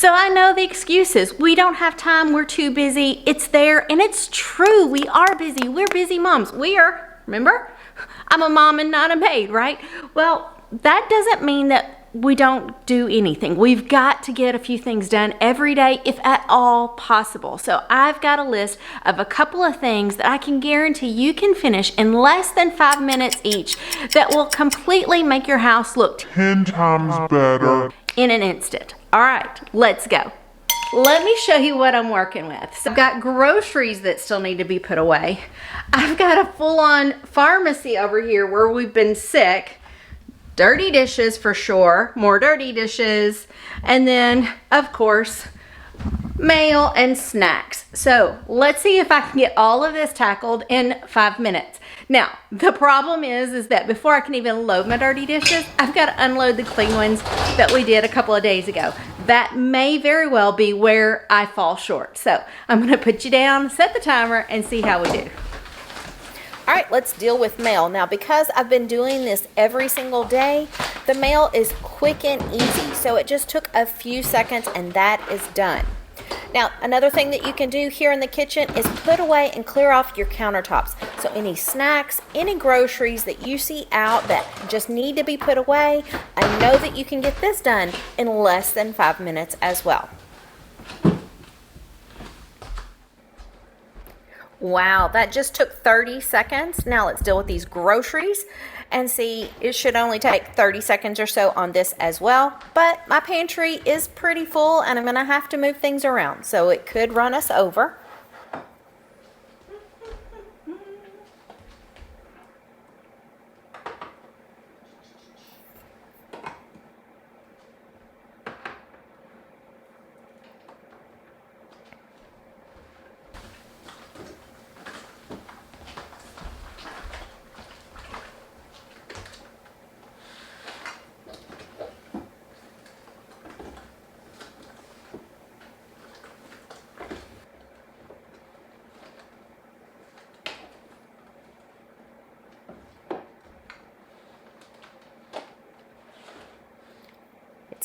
So I know the excuses. We don't have time, we're too busy. It's there, and it's true. We are busy. We're busy moms. We are, remember? I'm a mom and not a maid, right? Well, that doesn't mean that we don't do anything. We've got to get a few things done every day, if at all possible. So I've got a list of a couple of things that I can guarantee you can finish in less than 5 minutes each that will completely make your house look 10 times better in an instant. All right, let's go. Let me show you what I'm working with. So I've got groceries that still need to be put away. I've got a full-on pharmacy over here where we've been sick. Dirty dishes for sure, more dirty dishes. And then, of course, mail and snacks. So let's see if I can get all of this tackled in 5 minutes. Now, the problem is that before I can even load my dirty dishes, I've got to unload the clean ones that we did a couple of days ago. That may very well be where I fall short. So I'm going to put you down, set the timer, and see how we do. All right, let's deal with mail. Now, because I've been doing this every single day, the mail is quick and easy. So it just took a few seconds and that is done. Now, another thing that you can do here in the kitchen is put away and clear off your countertops. So any snacks, any groceries that you see out that just need to be put away, I know that you can get this done in less than 5 minutes as well. Wow, that just took 30 seconds. Now let's deal with these groceries and see, it should only take 30 seconds or so on this as well. But my pantry is pretty full and I'm gonna have to move things around, so it could run us over.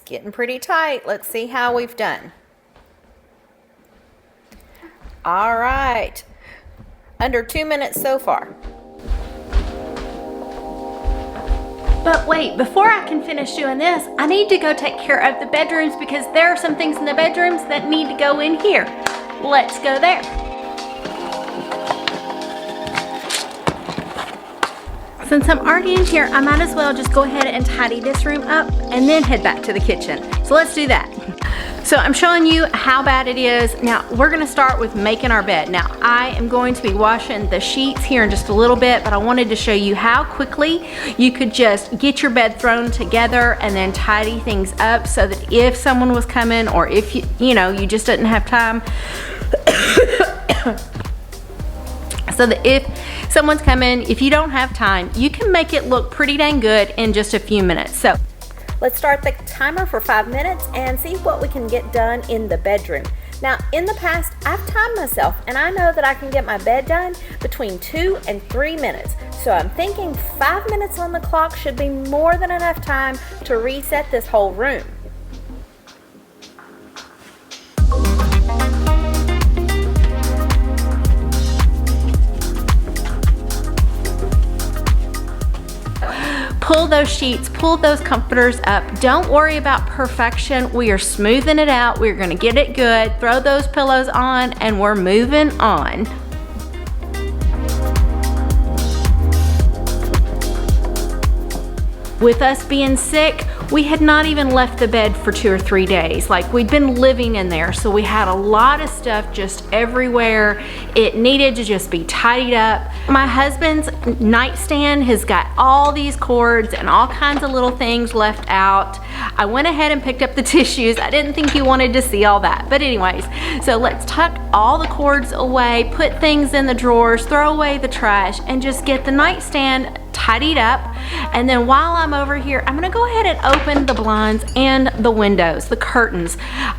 Getting pretty tight. Let's see how we've done. All right, under 2 minutes so far. But wait, before I can finish doing this, I need to go take care of the bedrooms because there are some things in the bedrooms that need to go in here. Let's go there. Since I'm already in here, I might as well just go ahead and tidy this room up and then head back to the kitchen. So let's do that. So I'm showing you how bad it is. Now we're gonna start with making our bed. Now I am going to be washing the sheets here in just a little bit, but I wanted to show you how quickly you could just get your bed thrown together and then tidy things up so that if someone was coming or if you know, you just didn't have time, so that if someone's coming, if you don't have time, you can make it look pretty dang good in just a few minutes. So let's start the timer for 5 minutes and see what we can get done in the bedroom. Now, in the past, I've timed myself and I know that I can get my bed done between 2 and 3 minutes. So I'm thinking 5 minutes on the clock should be more than enough time to reset this whole room. Pull those sheets, pull those comforters up. Don't worry about perfection. We are smoothing it out. We're gonna get it good. Throw those pillows on and we're moving on. With us being sick, we had not even left the bed for 2 or 3 days. Like, we'd been living in there, so we had a lot of stuff just everywhere. It needed to just be tidied up. My husband's nightstand has got all these cords and all kinds of little things left out. I went ahead and picked up the tissues. I didn't think you wanted to see all that. But anyways, so let's tuck all the cords away, put things in the drawers, throw away the trash, and just get the nightstand tidied up. And then while I'm over here, I'm gonna go ahead and open the blinds and the windows, the curtains.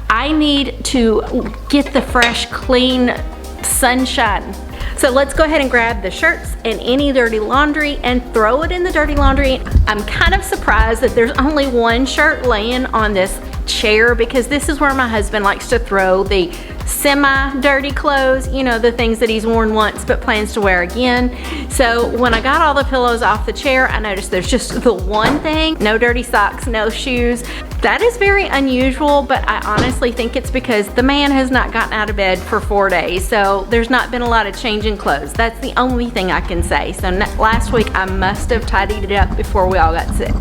I need to get the fresh, clean sunshine. So let's go ahead and grab the shirts and any dirty laundry and throw it in the dirty laundry. I'm kind of surprised that there's only one shirt laying on this chair because this is where my husband likes to throw the semi-dirty clothes, you know, the things that he's worn once but plans to wear again. So when I got all the pillows off the chair, I noticed there's just the one thing, no dirty socks, no shoes. That is very unusual, but I honestly think it's because the man has not gotten out of bed for 4 days, so there's not been a lot of changing clothes. That's the only thing I can say. So last week I must have tidied it up before we all got sick.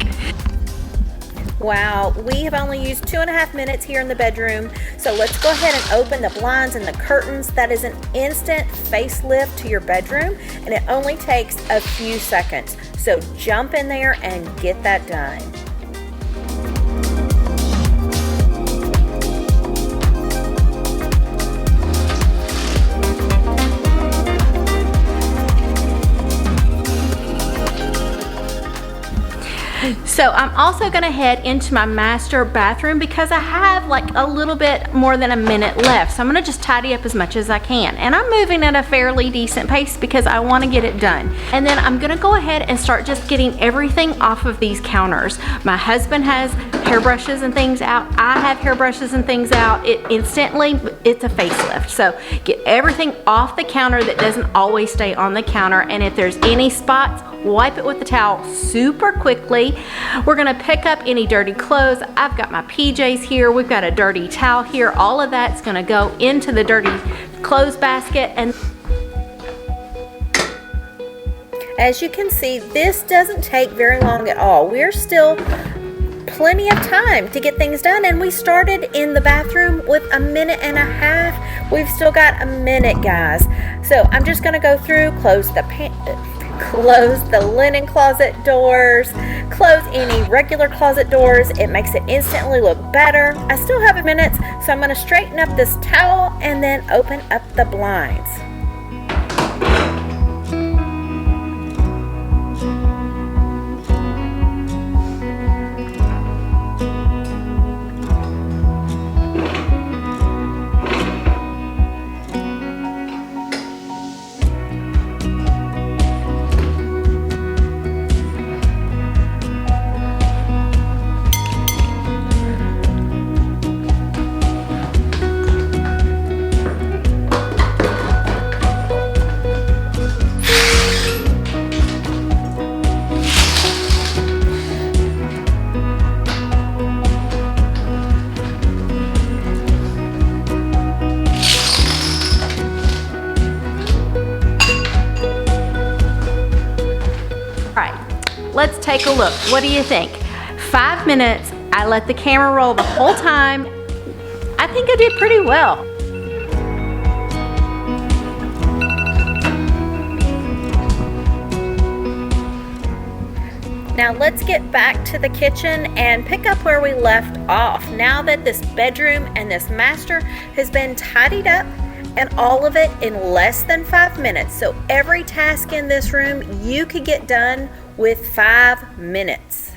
Wow, we have only used 2.5 minutes here in the bedroom, so let's go ahead and open the blinds and the curtains. That is an instant facelift to your bedroom, and it only takes a few seconds. So jump in there and get that done. So I'm also gonna head into my master bathroom because I have like a little bit more than a minute left. So I'm gonna just tidy up as much as I can. And I'm moving at a fairly decent pace because I wanna get it done. And then I'm gonna go ahead and start just getting everything off of these counters. My husband has hairbrushes and things out. I have hairbrushes and things out. It's a facelift. So get everything off the counter that doesn't always stay on the counter. And if there's any spots, wipe it with the towel super quickly. We're gonna pick up any dirty clothes. I've got my PJs here. We've got a dirty towel here. All of that's gonna go into the dirty clothes basket. And as you can see, this doesn't take very long at all. We're still plenty of time to get things done, and we started in the bathroom with 1.5 minutes. We've still got a minute, guys. So I'm just gonna go through, close the linen closet doors, close any regular closet doors. It makes it instantly look better. I still have a minute, so I'm going to straighten up this towel and then open up the blinds. let's take a look. What do you think? 5 minutes, I let the camera roll the whole time. I think I did pretty well. Now let's get back to the kitchen and pick up where we left off. Now that this bedroom and this master has been tidied up, and all of it in less than 5 minutes. So every task in this room you could get done with 5 minutes.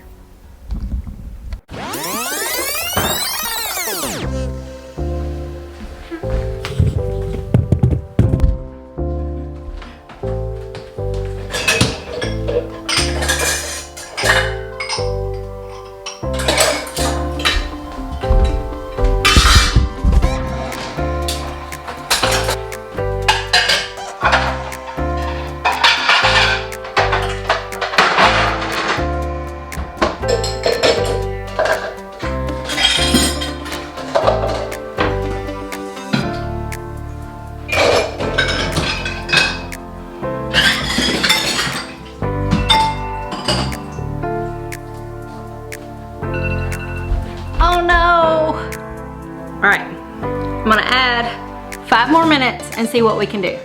All right, I'm gonna add 5 more minutes and see what we can do.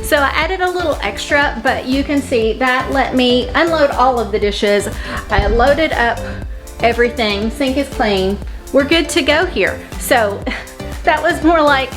So I added a little extra, but you can see that let me unload all of the dishes. I loaded up everything, sink is clean. We're good to go here. So that was more like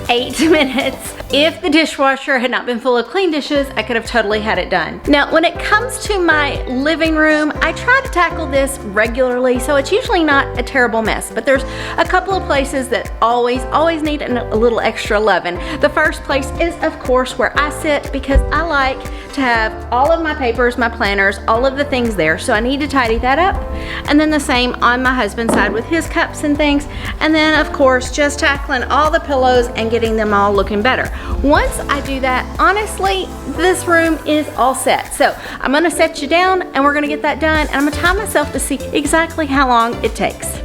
8 minutes. If the dishwasher had not been full of clean dishes, I could have totally had it done. Now, when it comes to my living room, I try to tackle this regularly, so it's usually not a terrible mess, but there's a couple of places that always need a little extra loving. The first place is, of course, where I sit, because I like to have all of my papers, my planners, all of the things there, so I need to tidy that up. And then the same on my husband's side with his cups and things. And then, of course, just tackling all the pillows and getting them all looking better. Once I do that, honestly, this room is all set. So I'm gonna set you down and we're gonna get that done, and I'm gonna time myself to see exactly how long it takes.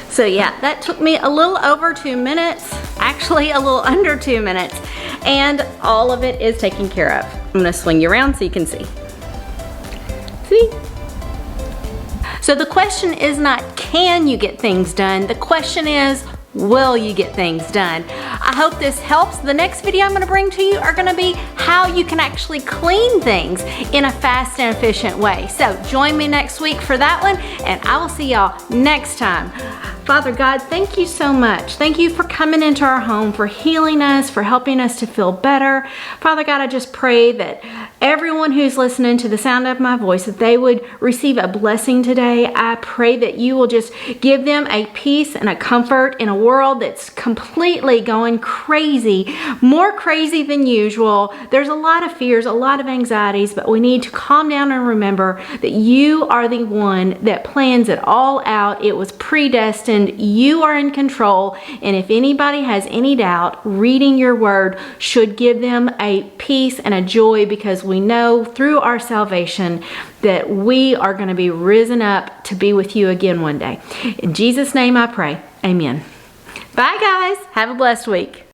So yeah, that took me a little over 2 minutes, actually a little under 2 minutes, and all of it is taken care of. I'm gonna swing you around so you can see. See? So the question is not, can you get things done? The question is, will you get things done? I hope this helps. The next video I'm gonna bring to you are gonna be how you can actually clean things in a fast and efficient way. So join me next week for that one, and I will see y'all next time. Father God, thank you so much. Thank you for coming into our home, for healing us, for helping us to feel better. Father God, I just pray that everyone who's listening to the sound of my voice, that they would receive a blessing today. I pray that you will just give them a peace and a comfort in a world that's completely going crazy, more crazy than usual. There's a lot of fears, a lot of anxieties, but we need to calm down and remember that you are the one that plans it all out. It was predestined. You are in control, and if anybody has any doubt, reading your word should give them a peace and a joy, because we know through our salvation that we are going to be risen up to be with you again one day. In Jesus' name I pray, amen. Bye guys, have a blessed week.